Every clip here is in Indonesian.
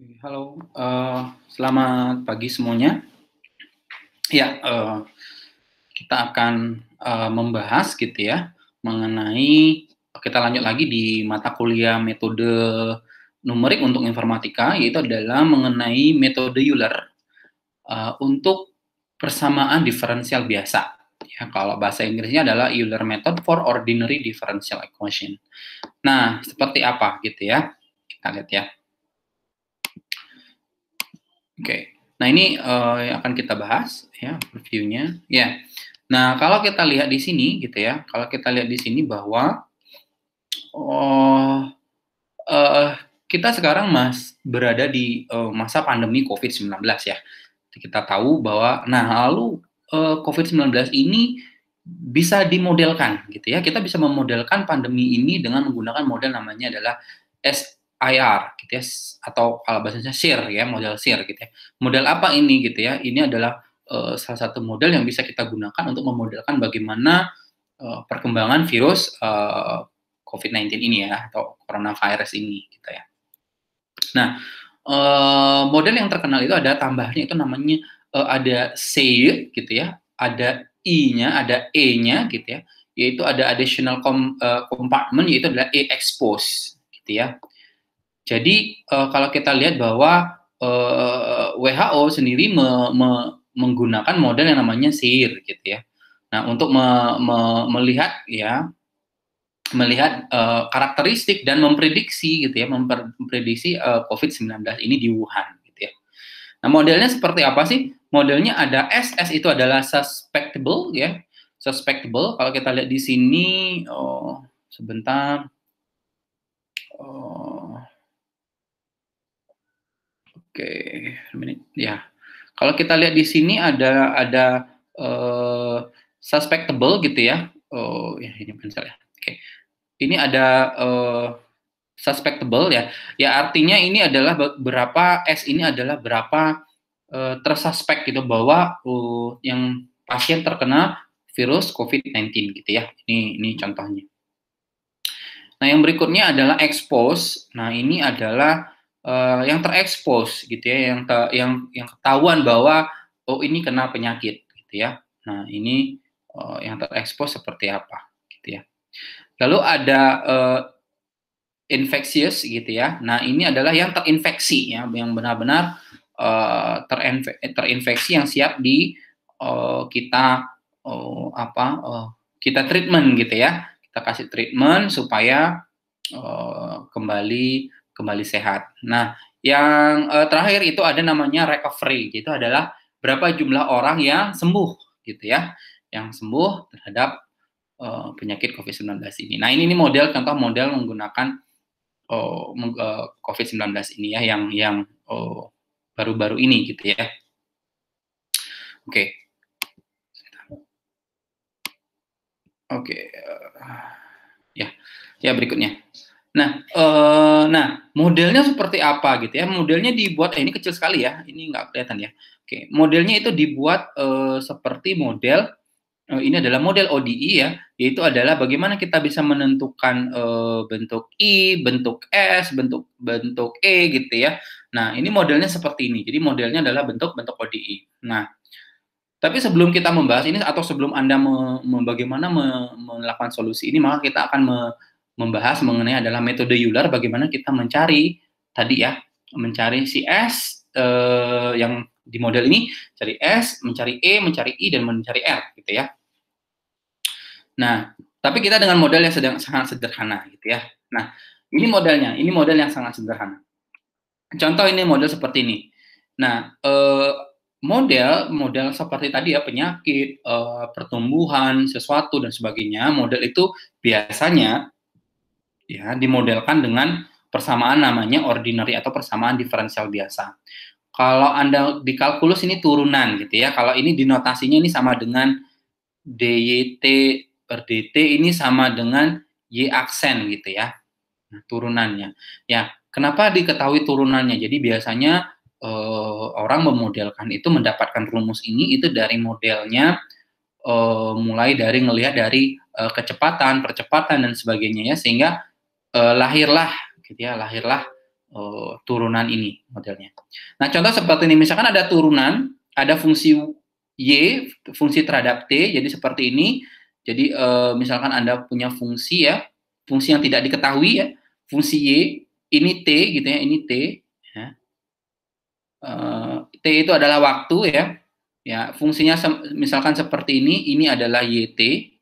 Halo, selamat pagi semuanya. Ya, kita akan membahas gitu ya mengenai kita lanjut lagi di mata kuliah metode numerik untuk informatika, yaitu adalah mengenai metode Euler untuk persamaan diferensial biasa. Ya, kalau bahasa Inggrisnya adalah Euler method for ordinary differential equation. Nah, seperti apa gitu ya? Kita lihat ya. Oke. Nah, ini yang akan kita bahas ya, reviewnya. Ya. Nah, kalau kita lihat di sini gitu ya, kalau kita lihat di sini bahwa oh eh, kita sekarang berada di masa pandemi COVID-19 ya. Kita tahu bahwa nah lalu COVID-19 ini bisa dimodelkan gitu ya. Kita bisa memodelkan pandemi ini dengan menggunakan model namanya adalah SIR gitu ya, atau kalau bahasanya SIR ya, model SIR gitu ya. Model apa ini gitu ya? Ini adalah salah satu model yang bisa kita gunakan untuk memodelkan bagaimana perkembangan virus COVID-19 ini ya, atau coronavirus ini gitu ya. Nah, model yang terkenal itu ada tambahnya itu namanya ada C gitu ya, ada I-nya, ada E-nya gitu ya, yaitu ada additional compartment yaitu adalah E expose gitu ya. Jadi kalau kita lihat bahwa WHO sendiri menggunakan model yang namanya SEIR gitu ya. Nah, untuk melihat ya melihat karakteristik dan memprediksi gitu ya, memprediksi COVID-19 ini di Wuhan gitu ya. Nah, modelnya seperti apa sih? Modelnya ada S itu adalah suspectable ya. Suspectable kalau kita lihat di sini sebentar. Oh, oke, menit ya. Kalau kita lihat di sini ada suspectable gitu ya. Oh, ya ini pensel ya. Oke. Ini ada suspectable ya. Ya artinya ini adalah berapa S ini adalah berapa tersuspek gitu bahwa yang pasien terkena virus COVID-19 gitu ya. Ini contohnya. Nah, yang berikutnya adalah expose. Nah, ini adalah yang terekspos gitu ya, yang ketahuan bahwa oh ini kena penyakit gitu ya. Nah, ini yang terekspos seperti apa gitu ya. Lalu ada infectious gitu ya. Nah, ini adalah yang terinfeksi ya, yang benar-benar terinfeksi yang siap di kita kita treatment gitu ya. Kita kasih treatment supaya kembali sehat. Nah, yang terakhir itu ada namanya recovery. Itu adalah berapa jumlah orang yang sembuh gitu ya, yang sembuh terhadap penyakit COVID-19 ini. Nah, ini model contoh model menggunakan COVID-19 ini ya, yang baru-baru ini gitu ya. Oke. Oke. Ya. Ya, berikutnya. Nah, modelnya seperti apa gitu ya? Modelnya dibuat, ini kecil sekali ya, ini nggak kelihatan ya. Oke, modelnya itu dibuat seperti model, ini adalah model ODE ya, yaitu adalah bagaimana kita bisa menentukan bentuk I, bentuk S, bentuk E gitu ya. Nah, ini modelnya seperti ini. Jadi modelnya adalah bentuk-bentuk ODE. Nah, tapi sebelum kita membahas ini atau sebelum Anda bagaimana melakukan solusi ini, maka kita akan membahas mengenai adalah metode Euler, bagaimana kita mencari tadi ya, mencari si S yang di model ini, cari S, mencari E, mencari I, dan mencari R gitu ya. Nah, tapi kita dengan model yang sangat sederhana gitu ya. Nah, ini modelnya, ini model yang sangat sederhana. Contoh ini model seperti ini. Nah, model seperti tadi ya, penyakit, pertumbuhan, sesuatu dan sebagainya, model itu biasanya ya dimodelkan dengan persamaan namanya ordinary atau persamaan diferensial biasa. Kalau Anda di kalkulus ini turunan gitu ya. Kalau ini dinotasinya ini sama dengan DYT per DT ini sama dengan Y aksen gitu ya. Nah, turunannya. Ya, kenapa diketahui turunannya? Jadi biasanya orang memodelkan itu mendapatkan rumus ini itu dari modelnya mulai dari ngelihat dari kecepatan, percepatan dan sebagainya ya, sehingga lahirlah gitu ya, lahirlah turunan ini modelnya. Nah, contoh seperti ini, misalkan ada turunan, ada fungsi Y, fungsi terhadap T, jadi seperti ini. Jadi misalkan Anda punya fungsi ya, fungsi yang tidak diketahui ya, fungsi Y, ini T gitu ya, ini T. Ya. T itu adalah waktu ya. Ya, fungsinya misalkan seperti ini adalah YT.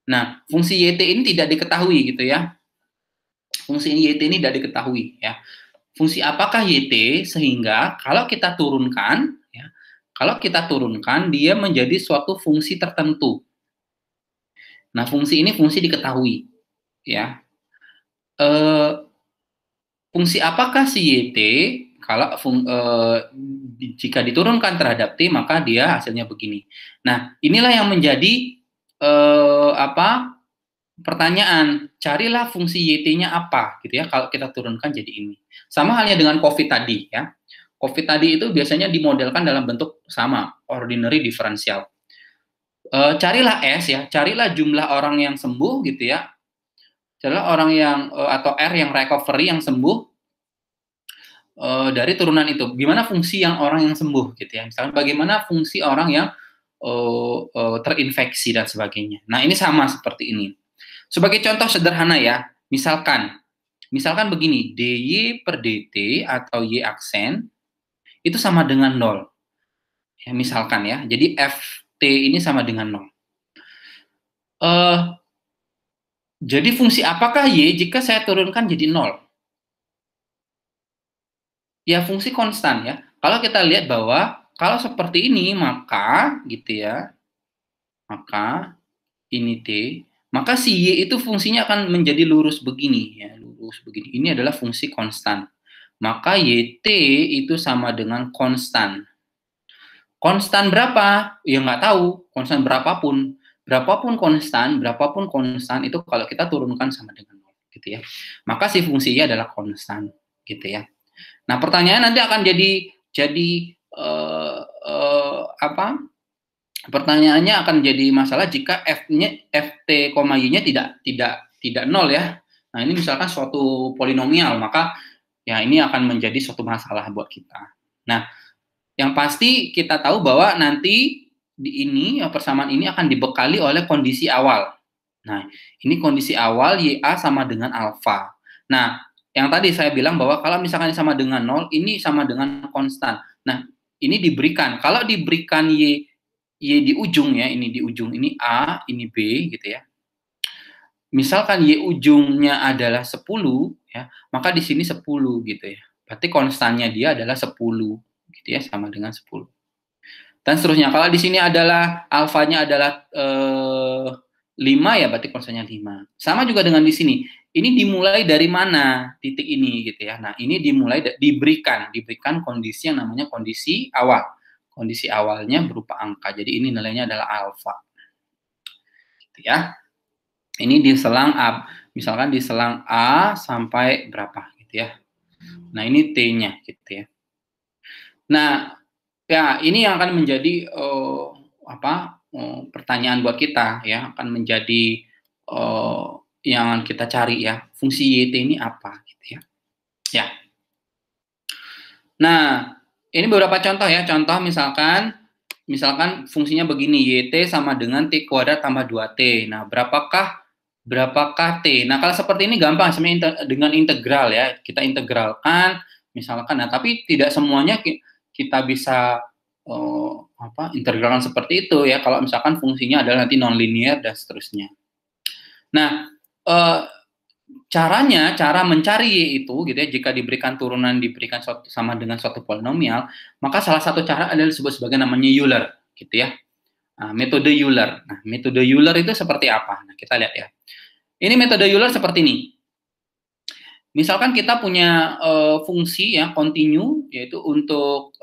Nah, fungsi YT ini tidak diketahui gitu ya. Fungsi YT ini tidak diketahui ya. Fungsi apakah YT sehingga kalau kita turunkan ya, kalau kita turunkan dia menjadi suatu fungsi tertentu. Nah, fungsi ini fungsi diketahui ya. Fungsi apakah si YT kalau jika diturunkan terhadap T maka dia hasilnya begini. Nah, inilah yang menjadi pertanyaan, carilah fungsi YT-nya apa gitu ya kalau kita turunkan jadi ini. Sama halnya dengan COVID tadi ya. COVID tadi itu biasanya dimodelkan dalam bentuk sama, ordinary differential. Carilah S ya, carilah jumlah orang yang sembuh gitu ya. Carilah orang yang atau R yang recovery yang sembuh dari turunan itu. Gimana fungsi yang orang yang sembuh gitu ya. Misalnya bagaimana fungsi orang yang terinfeksi dan sebagainya. Nah, ini sama seperti ini. Sebagai contoh sederhana ya, misalkan begini, dy per dt atau y aksen itu sama dengan 0. Ya, misalkan ya, jadi ft ini sama dengan 0. Jadi fungsi apakah y jika saya turunkan jadi 0? Ya fungsi konstan ya. Kalau kita lihat bahwa kalau seperti ini maka gitu ya, maka ini t, maka si y itu fungsinya akan menjadi lurus begini ya, lurus begini. Ini adalah fungsi konstan. Maka yt itu sama dengan konstan. Konstan berapa? Ya nggak tahu. Konstan berapapun. Berapapun konstan itu kalau kita turunkan sama dengan 0 gitu ya. Maka si fungsinya adalah konstan gitu ya. Nah, pertanyaan nanti akan jadi apa? Pertanyaannya akan jadi masalah jika ft, y-nya tidak 0 ya. Nah, ini misalkan suatu polinomial, maka ya ini akan menjadi suatu masalah buat kita. Nah, yang pasti kita tahu bahwa nanti di ini persamaan ini akan dibekali oleh kondisi awal. Nah, ini kondisi awal YA sama dengan alfa. Nah, yang tadi saya bilang bahwa kalau misalkan sama dengan 0, ini sama dengan konstan. Nah, ini diberikan. Kalau diberikan Y di ujung ya, ini di ujung, ini A, ini B gitu ya. Misalkan Y ujungnya adalah 10 ya, maka di sini 10 gitu ya. Berarti konstannya dia adalah 10 gitu ya, sama dengan 10. Dan seterusnya. Kalau di sini adalah alfanya adalah 5 ya, berarti konstannya 5. Sama juga dengan di sini. Ini dimulai dari mana titik ini gitu ya. Nah, ini diberikan kondisi yang namanya kondisi awal. Kondisi awalnya berupa angka. Jadi ini nilainya adalah alfa. Gitu ya. Ini di selang A, misalkan di selang A sampai berapa gitu ya. Nah, ini T-nya gitu ya. Nah, ya ini yang akan menjadi pertanyaan buat kita ya, akan menjadi yang kita cari ya, fungsi YT ini apa gitu ya. Ya. Nah, ini beberapa contoh ya. Contoh misalkan fungsinya begini, YT sama dengan T kuadrat tambah 2T. Nah, berapakah T? Nah, kalau seperti ini gampang sebenarnya dengan integral ya. Kita integralkan misalkan, nah tapi tidak semuanya kita bisa integralkan seperti itu ya. Kalau misalkan fungsinya adalah nanti nonlinear dan seterusnya. Nah, cara mencari Y itu gitu ya, jika diberikan turunan diberikan sama dengan suatu polinomial, maka salah satu cara adalah disebut sebagai namanya Euler gitu ya. Nah, metode Euler. Nah, metode Euler itu seperti apa? Nah, kita lihat ya. Ini metode Euler seperti ini. Misalkan kita punya fungsi ya continue, yaitu untuk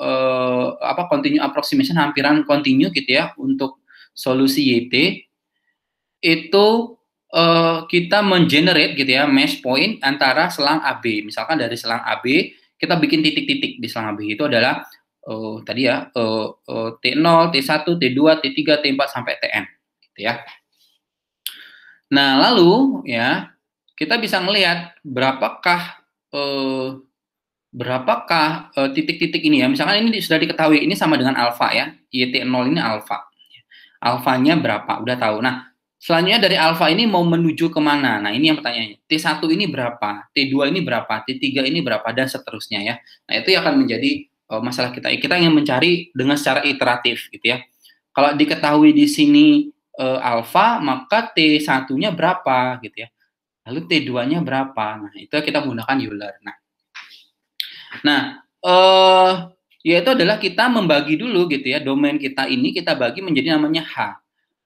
continue approximation, hampiran continue gitu ya, untuk solusi YT itu kita mengenerate gitu ya mesh point antara selang AB. Misalkan dari selang AB kita bikin titik-titik di selang AB itu adalah tadi ya T0, T1, T2, T3, T4 sampai Tn gitu ya. Nah, lalu ya kita bisa melihat berapakah eh, berapakah titik-titik ini ya. Misalkan ini sudah diketahui, ini sama dengan alfa ya. YT0 ini alfa. Alfanya berapa? Udah tahu. Nah, selanjutnya dari alfa ini mau menuju kemana? Nah, ini yang pertanyaannya. T1 ini berapa? T2 ini berapa? T3 ini berapa? Dan seterusnya ya. Nah, itu yang akan menjadi masalah kita. Kita ingin mencari dengan secara iteratif gitu ya. Kalau diketahui di sini alfa, maka T1-nya berapa gitu ya. Lalu T2-nya berapa? Nah, itu kita menggunakan Euler. Nah, yaitu adalah kita membagi dulu gitu ya, domain kita ini kita bagi menjadi namanya H.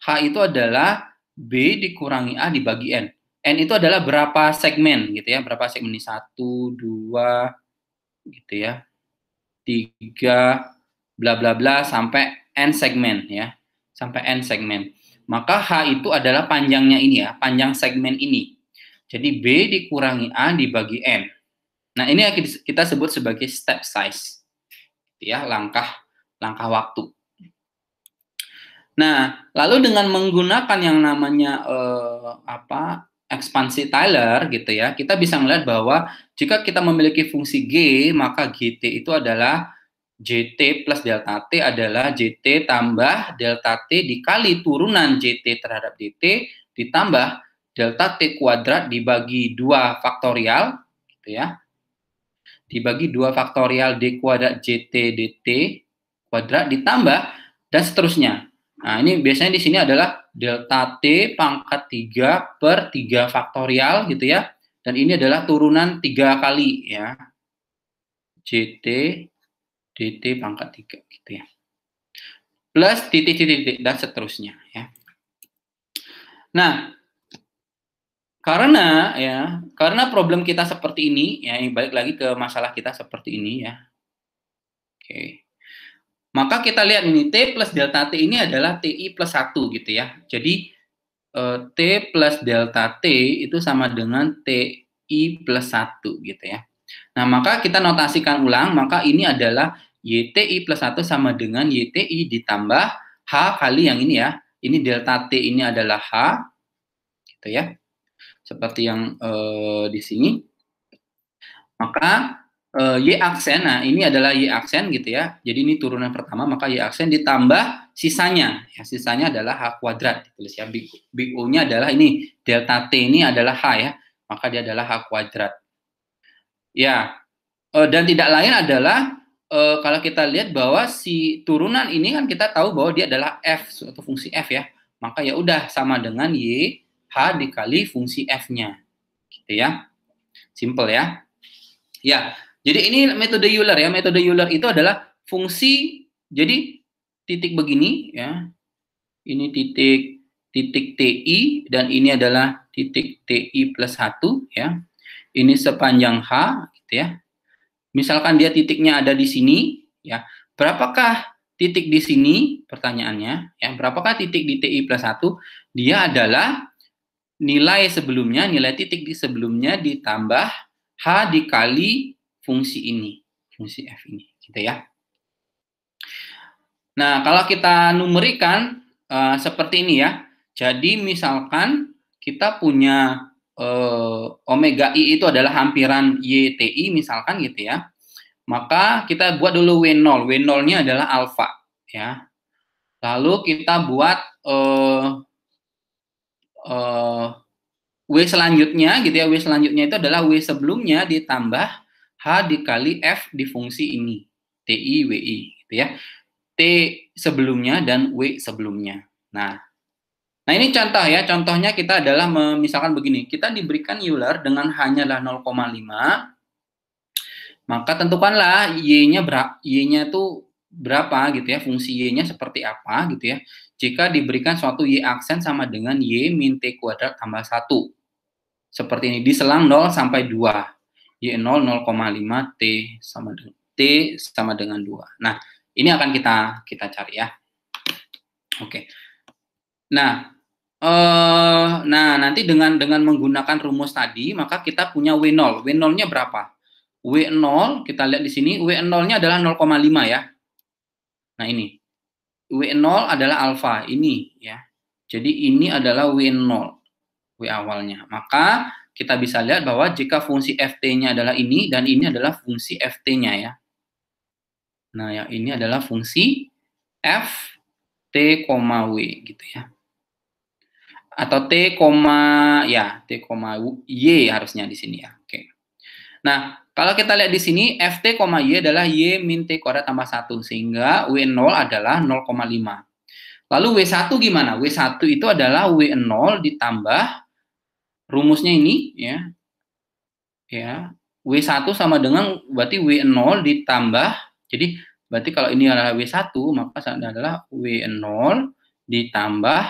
H itu adalah B dikurangi A dibagi N. N itu adalah berapa segmen gitu ya, berapa segmen ini, 1, 2, gitu ya, 3, bla bla bla, sampai N segmen ya, sampai N segmen. Maka H itu adalah panjangnya ini ya, panjang segmen ini. Jadi B dikurangi A dibagi N. Nah, ini yang kita sebut sebagai step size. Ya, langkah waktu. Nah, lalu dengan menggunakan yang namanya ekspansi Taylor gitu ya, kita bisa melihat bahwa jika kita memiliki fungsi G, maka GT itu adalah JT plus delta T adalah JT tambah delta T dikali turunan JT terhadap DT ditambah delta T kuadrat dibagi 2 faktorial gitu ya. Dibagi 2 faktorial D kuadrat JT DT kuadrat ditambah dan seterusnya. Nah, ini biasanya di sini adalah delta T pangkat 3 per 3 faktorial gitu ya. Dan ini adalah turunan 3 kali ya. JT DT pangkat 3 gitu ya. Plus titik-titik dan seterusnya ya. Nah, karena problem kita seperti ini ya, balik lagi ke masalah kita seperti ini ya. Oke. Maka kita lihat ini T plus delta T ini adalah TI plus 1 gitu ya. Jadi T plus delta T itu sama dengan TI plus 1 gitu ya. Nah, maka kita notasikan ulang, maka ini adalah YTI plus 1 sama dengan YTI ditambah H kali yang ini ya. Ini delta T ini adalah H, gitu ya. Seperti yang di sini. Maka Y aksen, nah ini adalah Y aksen gitu ya. Jadi ini turunan pertama, maka Y aksen ditambah sisanya. Ya, sisanya adalah H kuadrat. Ditulis ya. Big O-nya adalah ini, delta T ini adalah H ya. Maka dia adalah H kuadrat. Ya, dan tidak lain adalah kalau kita lihat bahwa si turunan ini kan kita tahu bahwa dia adalah F, suatu fungsi F ya. Maka ya udah sama dengan Y H dikali fungsi F-nya. Gitu ya. Simple ya. Ya, jadi ini metode Euler ya. Metode Euler itu adalah fungsi, jadi titik begini ya. Ini titik TI dan ini adalah titik TI plus 1 ya. Ini sepanjang H gitu ya. Misalkan dia titiknya ada di sini ya. Berapakah titik di sini? Pertanyaannya ya. Berapakah titik di TI plus 1? Dia adalah nilai sebelumnya, nilai titik di sebelumnya ditambah H dikali fungsi ini, fungsi F ini, gitu ya. Nah, kalau kita numerikan seperti ini ya. Jadi misalkan kita punya omega I itu adalah hampiran YTI misalkan gitu ya. Maka kita buat dulu W0. W0-nya adalah alfa ya. Lalu kita buat W selanjutnya gitu ya, W selanjutnya itu adalah W sebelumnya ditambah H dikali F di fungsi ini, TI, WI gitu ya. T sebelumnya dan W sebelumnya. Nah ini contoh ya, contohnya kita adalah misalkan begini, kita diberikan Euler dengan hanyalah 0,5, maka tentukanlah Y-nya Y-nya itu berapa gitu ya, fungsi Y-nya seperti apa gitu ya. Jika diberikan suatu Y aksen sama dengan Y min T kuadrat tambah 1. Seperti ini, diselang 0 sampai 2. Y0 0,5 T sama dengan 2. Nah, ini akan kita cari ya. Oke. Nah, nanti dengan menggunakan rumus tadi, maka kita punya W0. W0-nya berapa? W0, kita lihat di sini, W0-nya adalah 0,5 ya. Nah, ini. W0 adalah alfa, ini ya. Jadi ini adalah W0. W awalnya. Maka kita bisa lihat bahwa jika fungsi ft-nya adalah ini dan ini adalah fungsi ft-nya ya. Nah, yang ini adalah fungsi f t, w gitu ya. Atau t, ya, t, y harusnya di sini ya. Oke. Nah, kalau kita lihat di sini ft, y adalah y min t kuadrat tambah 1 sehingga w0 adalah 0,5. Lalu W1 gimana? W1 itu adalah W0 ditambah rumusnya ini ya. Ya. W1 sama dengan berarti W0 ditambah, jadi berarti kalau ini adalah W1 maka adalah W0 ditambah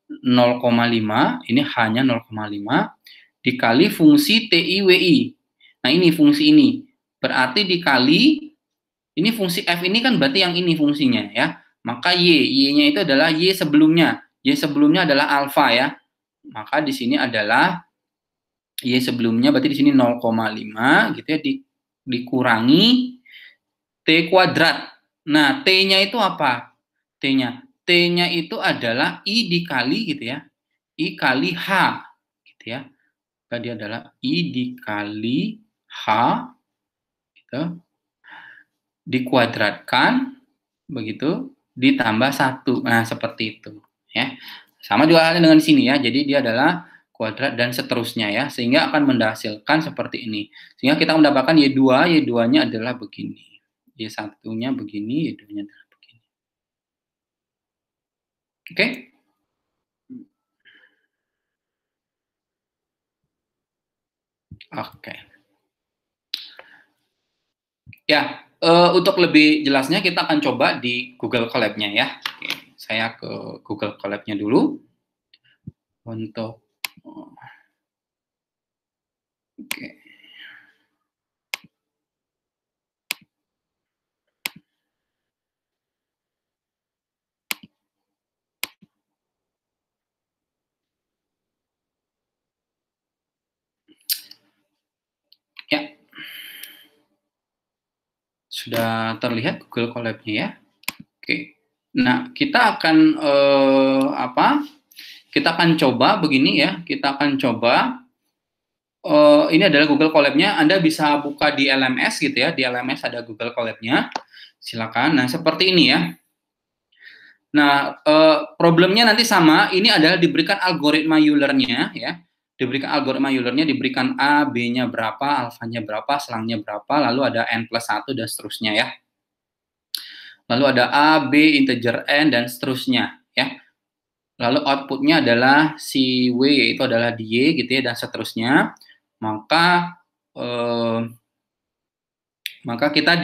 0,5, ini hanya 0,5 dikali fungsi TIWI. Nah, ini fungsi ini. Berarti dikali ini fungsi F ini kan berarti yang ini fungsinya ya. Maka Y-nya itu adalah Y sebelumnya. Y sebelumnya adalah alfa ya. Maka di sini adalah Y sebelumnya berarti di sini 0,5 gitu ya dikurangi T kuadrat. Nah, T-nya itu apa? T-nya. T-nya itu adalah I dikali gitu ya. I kali H gitu ya. Tadi adalah I dikali H gitu. Dikuadratkan begitu ditambah 1. Nah, seperti itu ya. Sama juga halnya dengan di sini ya. Jadi dia adalah kuadrat dan seterusnya ya, sehingga akan menghasilkan seperti ini. Sehingga kita mendapatkan Y2, Y2-nya adalah begini. Y1-nya begini, Y2-nya adalah begini. Oke? Oke. Ya, untuk lebih jelasnya kita akan coba di Google Colab-nya ya. Oke, saya ke Google Colab-nya dulu untuk oke. Ya. Sudah terlihat Google Colab-nya ya. Oke. Nah, kita akan Kita akan coba begini ya. Kita akan coba ini adalah Google Colab-nya. Anda bisa buka di LMS gitu ya. Di LMS ada Google Colab-nya. Silakan. Nah, seperti ini ya. Nah, problemnya nanti sama. Ini adalah diberikan algoritma Euler-nya ya. Diberikan algoritma Euler-nya, diberikan A, B-nya berapa, alfanya berapa, selangnya berapa, lalu ada N+1 dan seterusnya ya. Lalu ada A, B, integer N, dan seterusnya ya. Lalu outputnya adalah si W, yaitu adalah Y gitu ya, dan seterusnya. Maka kita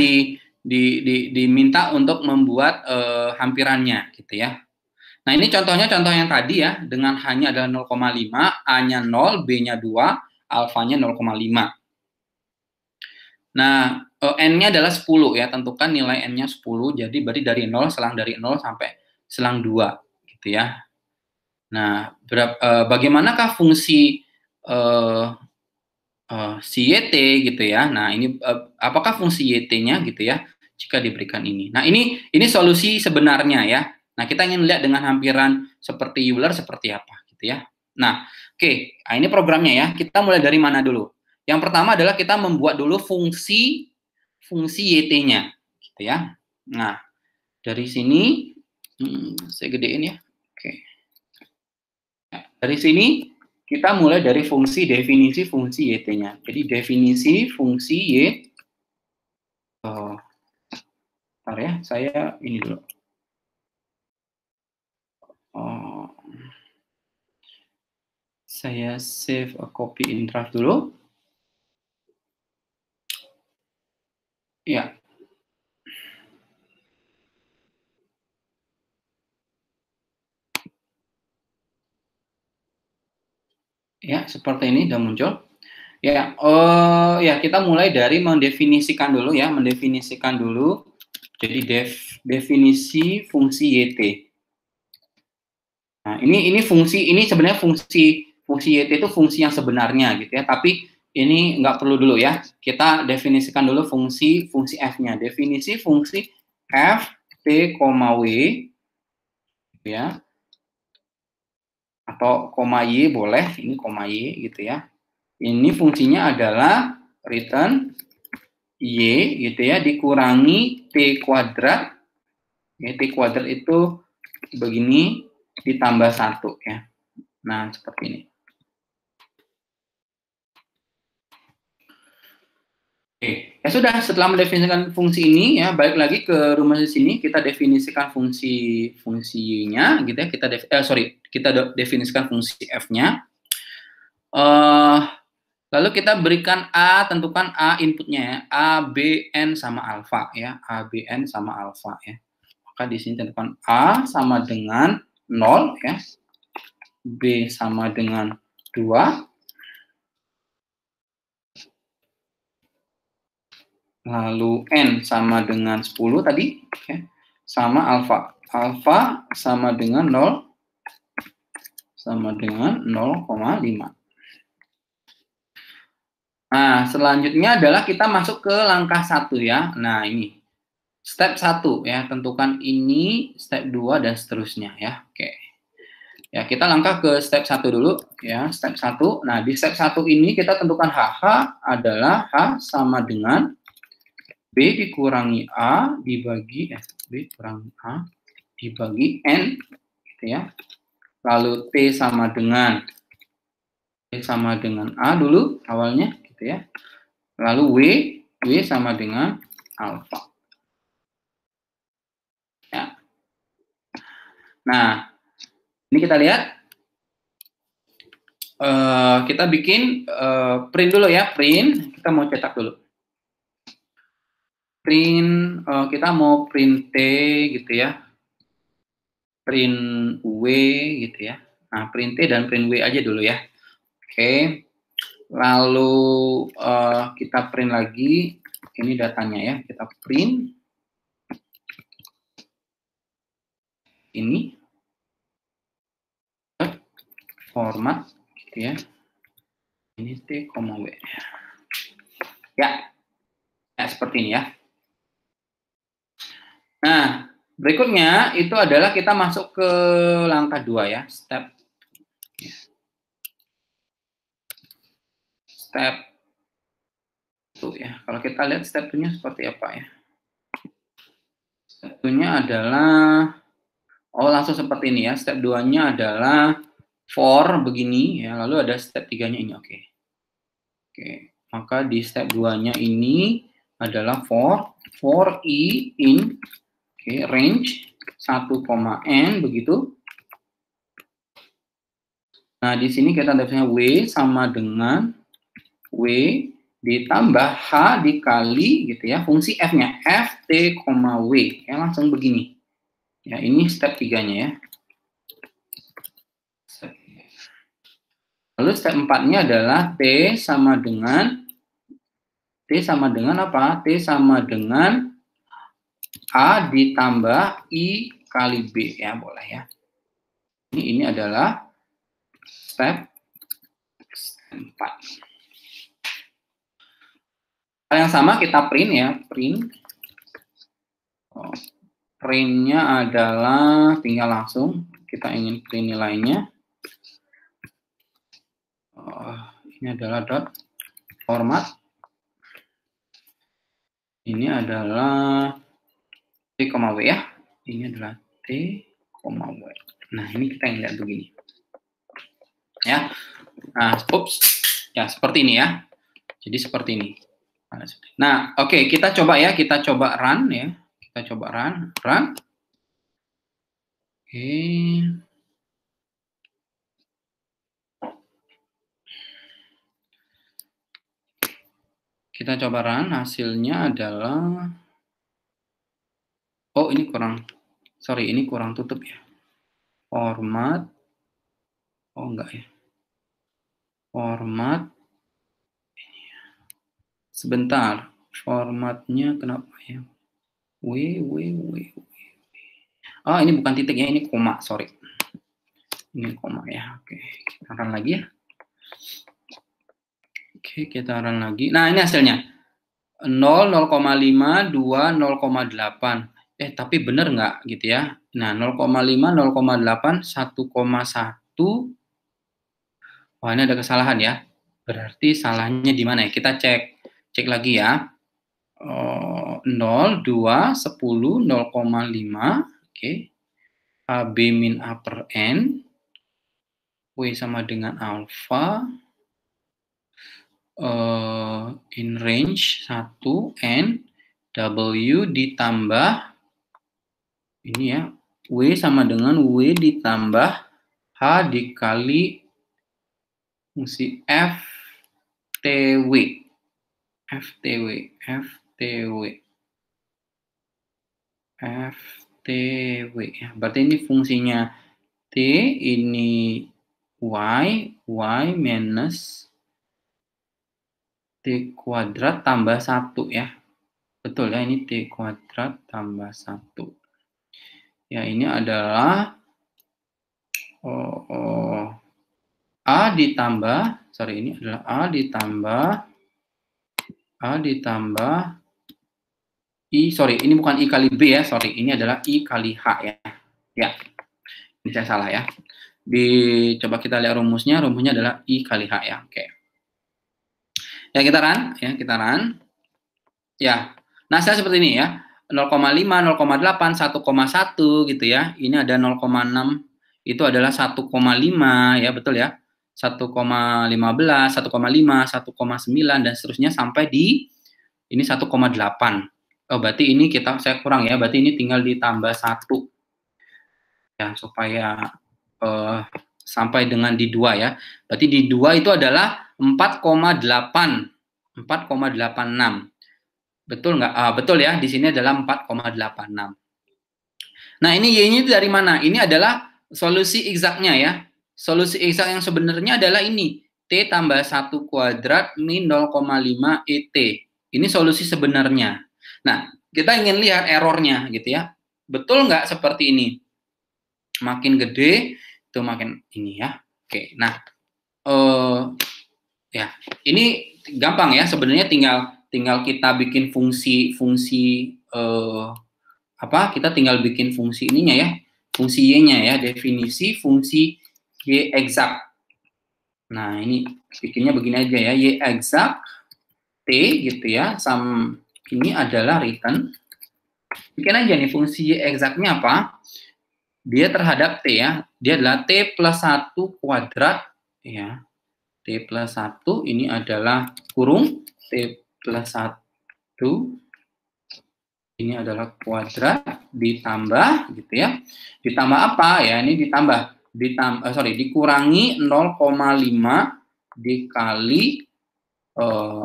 diminta untuk membuat hampirannya gitu ya. Nah, ini contohnya contoh yang tadi ya, dengan hanya adalah 0,5, A-nya 0, B-nya 2, alfanya 0,5. Nah, N-nya adalah 10 ya, tentukan nilai N-nya 10, jadi berarti dari 0, selang dari 0 sampai selang 2 gitu ya. Nah, bagaimanakah fungsi si YT gitu ya. Nah, ini apakah fungsi YT-nya gitu ya jika diberikan ini. Nah, ini solusi sebenarnya ya. Nah, kita ingin lihat dengan hampiran seperti Euler seperti apa gitu ya. Nah, oke. Nah, ini programnya ya. Kita mulai dari mana dulu? Yang pertama adalah kita membuat dulu fungsi YT-nya gitu ya. Nah, dari sini saya gedein ya. Oke. Nah, dari sini kita mulai dari definisi fungsi YT-nya. Jadi definisi fungsi Y, bentar ya, saya ini dulu. Saya save a copy in draft dulu. Ya. Ya, seperti ini sudah muncul. Ya, ya kita mulai dari mendefinisikan dulu ya, mendefinisikan dulu. Jadi definisi fungsi YT. Nah, ini sebenarnya fungsi YT itu fungsi yang sebenarnya gitu ya, tapi ini nggak perlu dulu ya. Kita definisikan dulu fungsi F-nya. Definisi fungsi F T, W ya. Atau koma Y boleh, ini koma Y gitu ya. Ini fungsinya adalah return Y gitu ya, dikurangi T kuadrat. Ya, T kuadrat itu begini ditambah 1 ya. Nah, seperti ini. Oke, ya sudah, setelah mendefinisikan fungsi ini ya, balik lagi ke rumus di sini, kita definisikan fungsinya gitu ya, kita definisikan fungsi f-nya. Lalu kita berikan A, tentukan A inputnya ya, A, B, N sama alfa ya, A, B, N sama alfa ya. Maka di sini tentukan A sama dengan 0 ya, B sama dengan 2, lalu N sama dengan 10 tadi, ya, sama alfa. Alfa sama dengan 0, sama dengan 0,5. Nah, selanjutnya adalah kita masuk ke langkah 1 ya. Nah, ini. Step 1 ya, tentukan ini, step 2 dan seterusnya ya. Oke. Ya, kita langkah ke step 1 dulu ya, step 1. Nah, di step 1 ini kita tentukan HH adalah H sama dengan B dikurangi A dibagi B kurangi A dibagi N gitu ya. Lalu T sama dengan A dulu awalnya gitu ya. Lalu W sama dengan alfa. Ya. Nah, ini kita lihat. Kita bikin print dulu ya, print. Kita mau cetak dulu. Print, kita mau print T gitu ya. Print W gitu ya. Nah, print T dan print W aja dulu ya. Oke. Lalu kita print lagi, ini datanya ya, kita print ini format gitu ya, ini T, W ya, seperti ini ya. Nah, berikutnya itu adalah kita masuk ke langkah 2 ya, step 2 ya. Kalau kita lihat step 2-nya seperti apa ya. Step 2-nya adalah langsung seperti ini ya. Step 2-nya adalah for begini ya, lalu ada step 3-nya ini. Oke, maka di step 2-nya ini adalah for i in range 1,n begitu. Nah, di sini kita definisinya W sama dengan W ditambah H dikali gitu ya, fungsi F-nya, F, T, W. Ya, langsung begini. Ya, ini step 3-nya ya. Lalu step 4-nya adalah T sama dengan apa? T sama dengan A ditambah I kali B ya, boleh ya. Ini adalah step 4. Hal yang sama kita print ya, print. Printnya adalah tinggal langsung kita ingin print nilainya. Ini adalah dot format. Ini adalah T, W ya. Ini adalah T, W. Nah, ini kita yang lihat begini. Ya. Nah, ya seperti ini ya. Jadi seperti ini. Nah, oke, kita coba ya, kita coba run ya. Kita coba run. Oke. Kita coba run, hasilnya adalah ini kurang tutup ya. Format. Enggak ya. Format. Sebentar. Formatnya kenapa ya? Ini bukan titik ya, ini koma, sorry. Ini koma ya. Oke, kita run lagi ya. Oke, kita run lagi. Nah, ini hasilnya. 0, 0,5, 2, 0,8. Tapi benar nggak gitu ya? Nah, 0,5, 0,8, 1,1. Wah, ini ada kesalahan ya. Berarti salahnya di mana ya? Kita cek lagi ya. 0, 2, 10, 0,5. Oke. AB min A per N. W sama dengan alpha. In range 1 N. W ditambah. Ini ya. W sama dengan W ditambah H dikali fungsi F TW. FTW. Ya. Berarti ini fungsinya T, ini Y minus T kuadrat tambah 1 ya. Betul ya, ini T kuadrat tambah 1. Ya, ini adalah A ditambah, ini adalah A ditambah I, ini bukan I kali B ya, ini adalah I kali H ya. Ya, ini saya salah ya. Coba kita lihat rumusnya adalah I kali H ya, oke. Ya, kita run. Ya, nah saya seperti ini ya, 0,5, 0,8, 1,1 gitu ya. Ini ada 0,6, itu adalah 1,5 ya, betul ya. 1,15, 1,5, 1,9 dan seterusnya sampai di ini 1,8. Oh, berarti ini saya kurang ya, berarti ini tinggal ditambah 1 ya, supaya sampai dengan di 2 ya. Berarti di 2 itu adalah 4,86. Betul nggak? Betul ya, di sini adalah 4,86. Nah, ini Y-nya itu dari mana? Ini adalah solusi eksaknya ya. Solusi eksak yang sebenarnya adalah ini. T tambah 1 kuadrat min 0,5 ET. Ini solusi sebenarnya. Nah, kita ingin lihat errornya gitu ya. Betul nggak seperti ini? Makin gede, itu makin ini ya. Oke, nah. Ya, ini gampang ya. Sebenarnya tinggal kita bikin fungsi kita tinggal bikin fungsi ininya ya, fungsi Y-nya ya, definisi fungsi Y eksak. Nah, ini bikinnya begini aja ya, Y eksak T gitu ya, ini adalah return. Bikin aja nih fungsi Y eksaknya apa? Dia terhadap T ya, dia adalah T plus 1 kuadrat ya. T plus 1 ini adalah kurung T plus 1 ini adalah kuadrat ditambah gitu ya. Ditambah apa ya? Ini dikurangi 0,5 dikali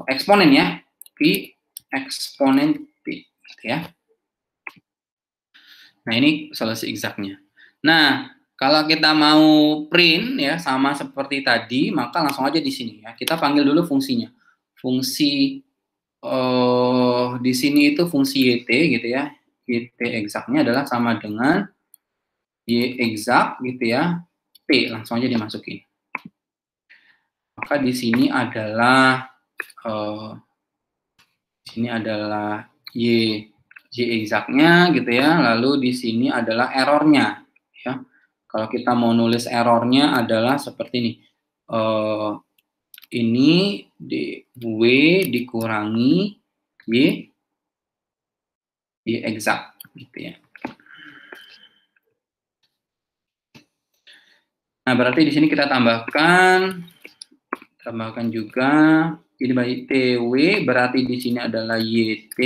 eksponen ya. Pi eksponen T gitu ya. Nah, ini solusi eksaknya. Nah, kalau kita mau print ya sama seperti tadi, maka langsung aja di sini ya. Kita panggil dulu fungsinya. Fungsi di sini itu fungsi YT gitu ya. YT eksaknya adalah sama dengan Y eksak gitu ya. P langsung aja dimasukin. Maka di sini adalah Y eksaknya gitu ya. Lalu di sini adalah errornya ya. Kalau kita mau nulis errornya adalah seperti ini. Ini W dikurangi Y eksak gitu ya. Nah, berarti di sini kita tambahkan juga ini bagi TW, berarti di sini adalah YT.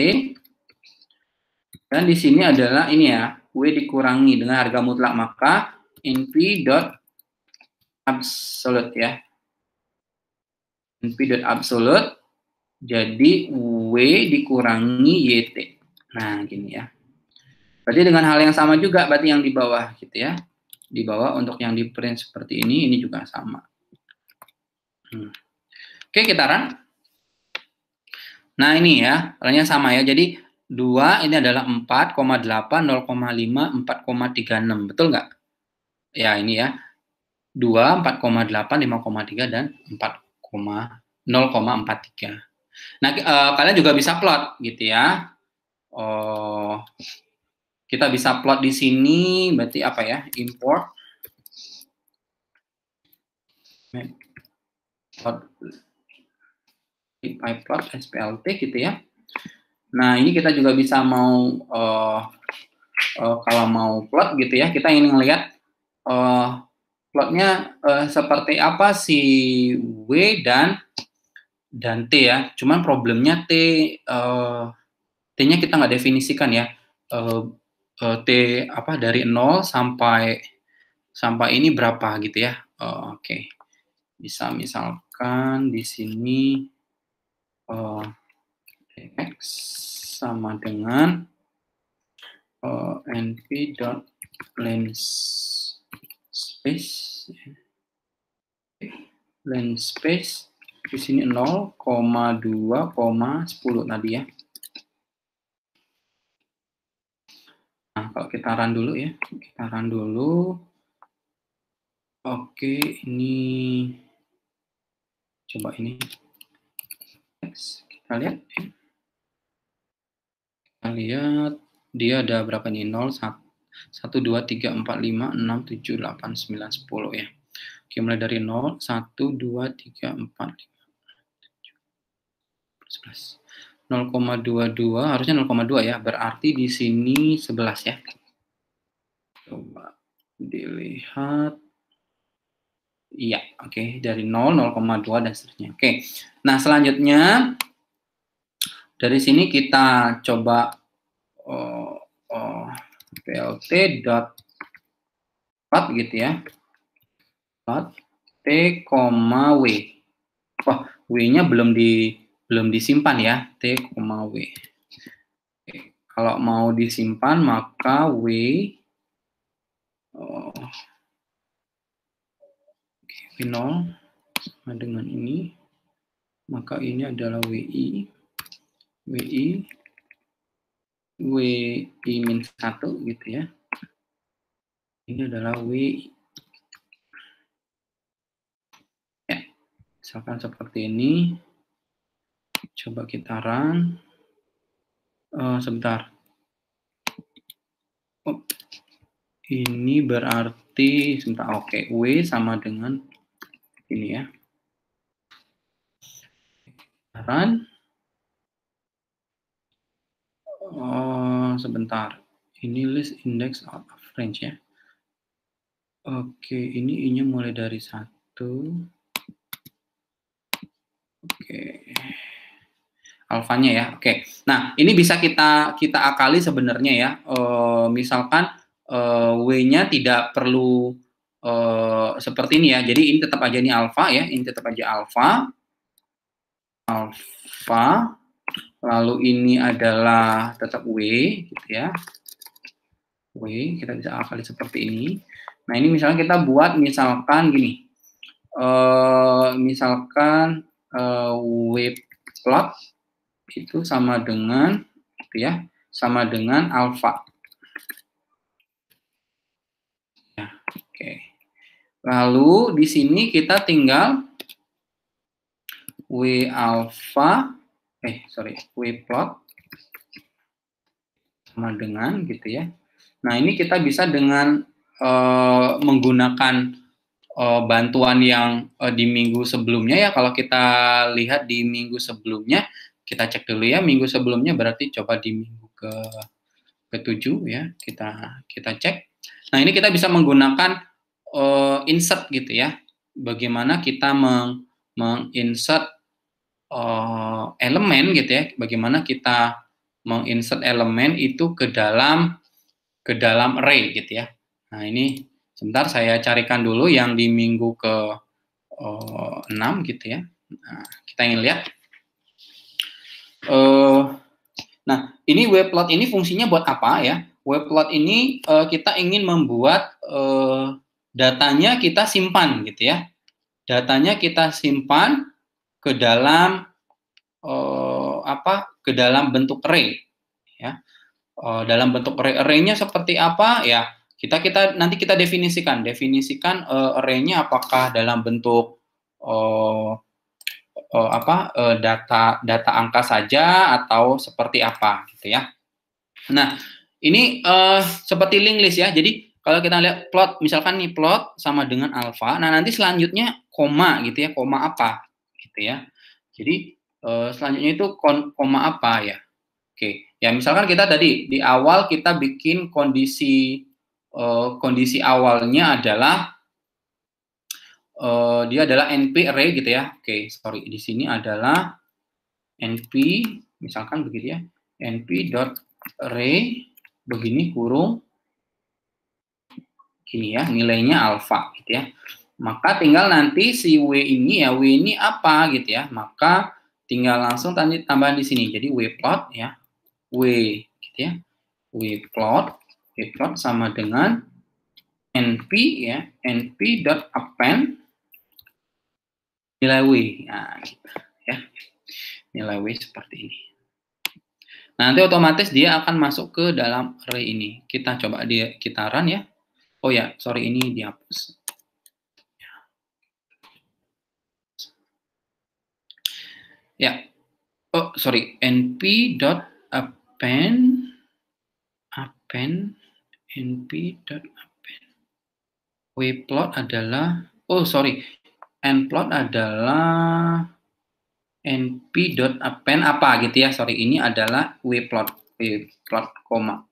Dan di sini adalah ini ya, W dikurangi dengan harga mutlak, maka NP dot absolute ya. NP dot absolute jadi W dikurangi YT. Nah, gini ya. Berarti dengan hal yang sama juga berarti yang di bawah gitu ya. Di bawah untuk yang di print seperti ini juga sama. Oke, kita run. Nah, ini ya, halnya sama ya. Jadi 2 ini adalah 4,8, 0,5, 4,36. Betul nggak? Ya, ini ya. 2, 4,8, 5,3, dan 0,43. Nah, kalian juga bisa plot gitu ya. Kita bisa plot di sini, berarti apa ya? Import pyplot SPLT gitu ya. Nah, ini kita juga bisa mau kalau mau plot gitu ya, kita ingin melihat plotnya seperti apa si W dan T ya. Cuman problemnya T-nya kita nggak definisikan ya. T apa dari 0 sampai ini berapa gitu ya. Oke. Bisa misalkan di sini X sama dengan np.length space di sini 0,2,10 tadi ya. Nah, kalau kita run dulu ya. Kita run dulu. Oke, ini coba ini. Kita lihat. Kita lihat dia ada berapa nih? 0, 1, 2, 3, 4, 5, 6, 7, 8, 9, 10 ya. Oke, mulai dari 0, 1, 2, 3, 4, 5, 11. 0,22 harusnya 0,2 ya, berarti di sini 11 ya. Coba dilihat. Iya, oke, dari 0, 0,2 dan seterusnya. Oke. Nah, selanjutnya dari sini kita coba plt.plot gitu ya. Plot T, W. Wah, W-nya belum disimpan ya, T, W. Oke. Kalau mau disimpan maka W V0 sama dengan ini, maka ini adalah WI min 1 gitu ya. Ini adalah WI. Ya, misalkan seperti ini. Coba kita run. Sebentar. Oh, ini berarti sebentar. Oke, W sama dengan ini ya. Run. Sebentar. Ini list index out of range ya. Oke, ini I-nya mulai dari 1. Oke. Alfanya ya. Oke. Nah, ini bisa kita akali sebenarnya ya. Misalkan W-nya tidak perlu seperti ini ya. Jadi ini tetap aja ini alfa ya. Ini tetap aja alfa. Lalu ini adalah tetap W gitu ya. W, kita bisa akali seperti ini. Nah, ini misalnya kita buat misalkan gini. Misalkan W plot itu sama dengan gitu ya, sama dengan alfa. Ya, oke. Lalu di sini kita tinggal W plot sama dengan gitu ya. Nah, ini kita bisa dengan menggunakan bantuan yang di minggu sebelumnya ya. Kalau kita lihat di minggu sebelumnya, kita cek dulu ya. Minggu sebelumnya berarti coba di minggu ke-7 ya. Kita cek. Nah, ini kita bisa menggunakan insert gitu ya. Bagaimana kita menginsert elemen gitu ya. Bagaimana kita menginsert elemen itu ke dalam array gitu ya. Nah, ini sebentar saya carikan dulu yang di minggu ke-6 gitu ya. Nah, kita ingin lihat. Nah, ini wplot ini fungsinya buat apa ya? Wplot ini kita ingin membuat datanya kita simpan gitu ya. Datanya kita simpan ke dalam ke dalam bentuk array ya. Dalam bentuk array-nya seperti apa ya? Nanti kita definisikan array-nya apakah dalam bentuk data angka saja atau seperti apa gitu ya. Nah, ini seperti linked list ya. Jadi kalau kita lihat plot, misalkan nih plot sama dengan alfa, nah nanti selanjutnya koma gitu ya, koma apa gitu ya. Jadi Selanjutnya itu koma apa ya? Oke, ya misalkan kita tadi di awal kita bikin kondisi awalnya adalah dia adalah NP array gitu ya. Oke, sorry di sini adalah NP misalkan begitu ya. NP dot array begini kurung gini ya, nilainya alpha gitu ya. Maka tinggal nanti si W ini ya, W ini apa gitu ya. Maka tinggal langsung tambahan di sini. Jadi W plot ya. W gitu ya. W plot sama dengan NP ya, NP dot append nilai W. Nah, gitu ya. Nilai W seperti ini. Nanti otomatis dia akan masuk ke dalam array ini. Kita coba kita run ya. Oh ya, sorry ini dihapus. Ya. Oh, sorry. np dot append np dot append. Wplot adalah sorry. Nplot adalah np dot append apa gitu ya. Sorry, ini adalah wplot koma.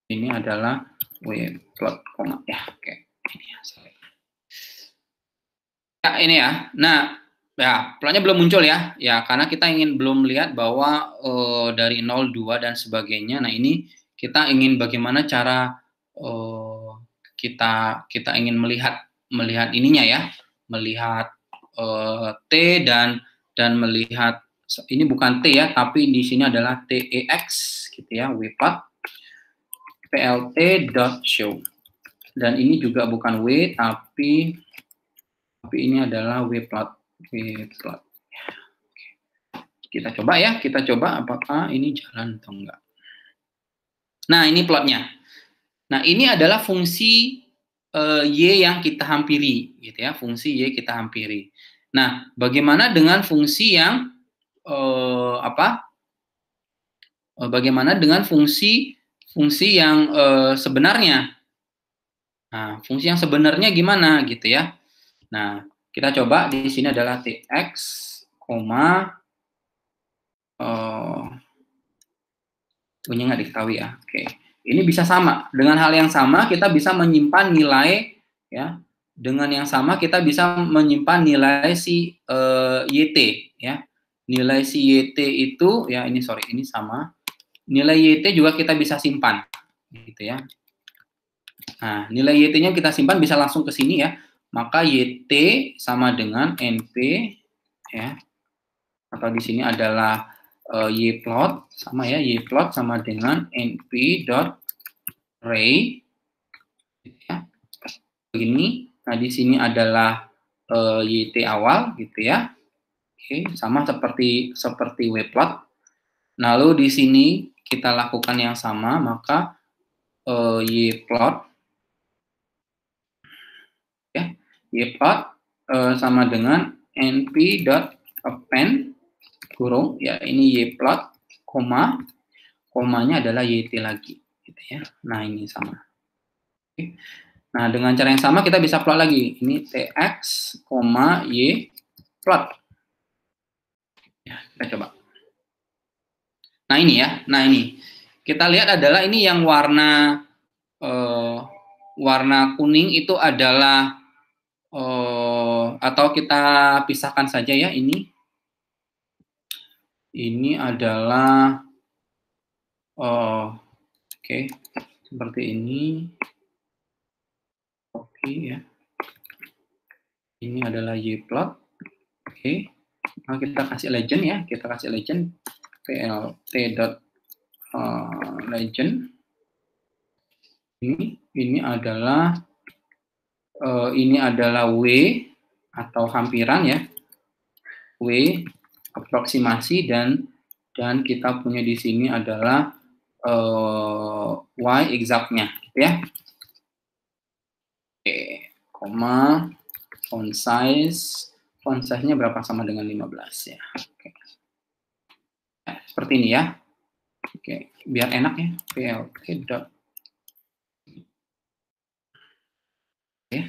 Ini adalah wplot koma ya. Oke. Ini ya, sorry. Ya, ini ya. Nah, ya, plotnya belum muncul ya. Ya, karena kita belum lihat bahwa dari 0, 2 dan sebagainya. Nah, ini kita ingin bagaimana cara kita ingin melihat ininya ya. Melihat T dan melihat ini bukan T ya, tapi di sini adalah TEX gitu ya, wplot plt.show. Dan ini juga bukan W tapi ini adalah wplot. Kita coba ya, apakah ini jalan atau enggak. Nah, ini plotnya. Nah, ini adalah fungsi Y yang kita hampiri, gitu ya, fungsi Y kita hampiri. Nah, bagaimana dengan fungsi yang bagaimana dengan fungsi yang sebenarnya? Nah, fungsi yang sebenarnya gimana gitu ya? Nah, kita coba di sini adalah tx, punya nggak diketahui ya. Oke, ini bisa sama dengan hal yang sama kita bisa menyimpan nilai ya. Dengan yang sama kita bisa menyimpan nilai si yt ya. Nilai si yt itu ya ini sorry ini sama. Nilai yt juga kita bisa simpan gitu ya. Nah, nilai yt-nya kita simpan bisa langsung ke sini ya. Maka yt sama dengan np ya. Atau di sini adalah yplot sama ya, yplot sama dengan np dot array ya. Begini. Nah, di sini adalah yt awal gitu ya. Oke, sama seperti wplot. Lalu di sini kita lakukan yang sama, maka yplot ya, yplot sama dengan np dot append kurung ya, ini yplot komanya adalah yt lagi gitu ya. Nah, ini sama. Oke. Nah, dengan cara yang sama kita bisa plot lagi. Ini tx, y plot. Ya, kita coba. Nah, ini ya. Nah, ini. Kita lihat adalah ini yang warna kuning itu adalah atau kita pisahkan saja ya ini. Ini adalah oke, seperti ini. Oke ya. Ini adalah yplot. Oke. Nah, kita kasih legend ya. Kita kasih legend plt.legend. Ini adalah W atau hampiran ya. W aproksimasi dan kita punya di sini adalah Y exactnya gitu ya. Oke, koma font size-nya berapa sama dengan 15 ya. Oke. Nah, seperti ini ya. Oke, biar enak ya. plt dot oke.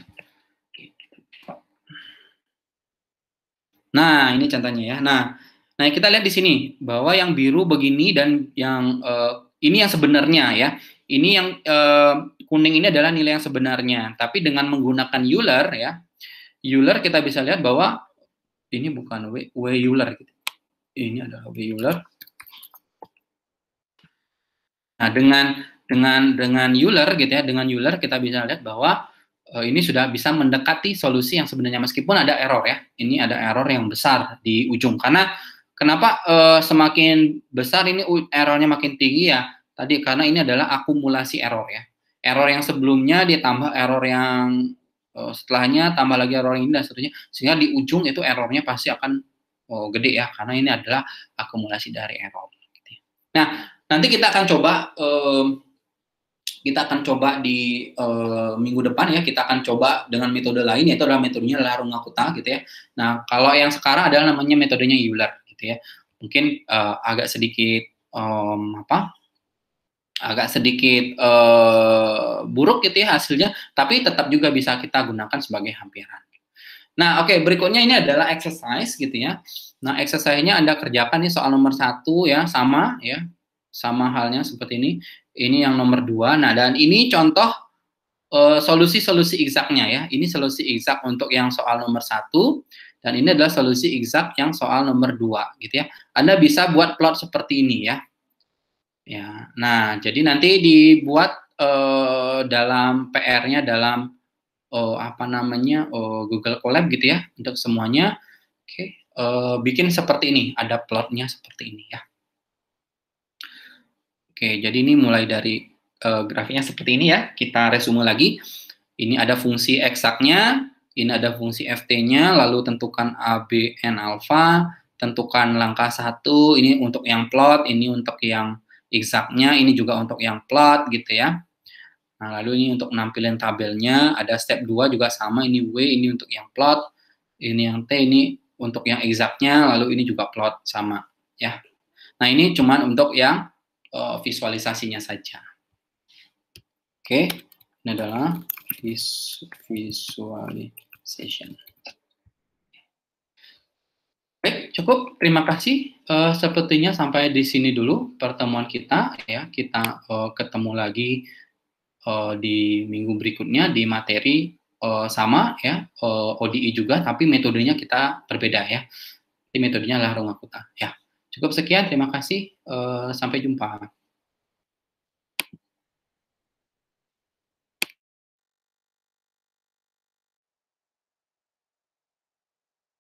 Nah, ini contohnya ya. Nah, kita lihat di sini bahwa yang biru begini dan yang ini yang sebenarnya ya. Ini yang kuning ini adalah nilai yang sebenarnya. Tapi dengan menggunakan Euler ya, Euler kita bisa lihat bahwa ini bukan W Euler gitu. Ini adalah W Euler. Nah, dengan Euler gitu ya, dengan Euler kita bisa lihat bahwa ini sudah bisa mendekati solusi yang sebenarnya meskipun ada error ya. Ini ada error yang besar di ujung karena kenapa semakin besar ini errornya makin tinggi ya? Tadi karena ini adalah akumulasi error ya. Error yang sebelumnya ditambah error yang setelahnya tambah lagi error ini dan seterusnya sehingga di ujung itu errornya pasti akan gede ya karena ini adalah akumulasi dari error. Nah, nanti kita akan coba di minggu depan ya, kita akan coba dengan metode lain, yaitu adalah metodenya Larunga-Kutta gitu ya. Nah, kalau yang sekarang adalah namanya metodenya Euler gitu ya. Mungkin agak sedikit buruk gitu ya hasilnya, tapi tetap juga bisa kita gunakan sebagai hampiran. Nah, oke, berikutnya ini adalah exercise gitu ya. Nah, exercise-nya Anda kerjakan nih soal nomor 1 ya, sama ya. Sama halnya seperti ini. Ini yang nomor 2. Nah, dan ini contoh solusi-solusi eksaknya ya. Ini solusi eksak untuk yang soal nomor 1 dan ini adalah solusi eksak yang soal nomor 2 gitu ya. Anda bisa buat plot seperti ini ya. Ya. Nah, jadi nanti dibuat dalam PR-nya dalam Google Colab gitu ya untuk semuanya. Oke, bikin seperti ini, ada plotnya seperti ini ya. Oke, jadi ini mulai dari grafiknya seperti ini ya. Kita resume lagi. Ini ada fungsi eksaknya, ini ada fungsi ft-nya, lalu tentukan a, b, n, alpha, tentukan langkah 1, ini untuk yang plot, ini untuk yang eksaknya, ini juga untuk yang plot gitu ya. Nah, lalu ini untuk nampilin tabelnya, ada step 2 juga sama, ini W, ini untuk yang plot, ini yang T, ini untuk yang eksaknya, lalu ini juga plot sama ya. Nah, ini cuma untuk yang visualisasinya saja. Oke, ini adalah visualization. Baik, cukup. Terima kasih. Sepertinya sampai di sini dulu pertemuan kita ya. Kita ketemu lagi di minggu berikutnya di materi sama ya, ODI juga, tapi metodenya kita berbeda ya. Ini metodenya Larunga-Kutta ya. Cukup sekian, terima kasih. Sampai jumpa.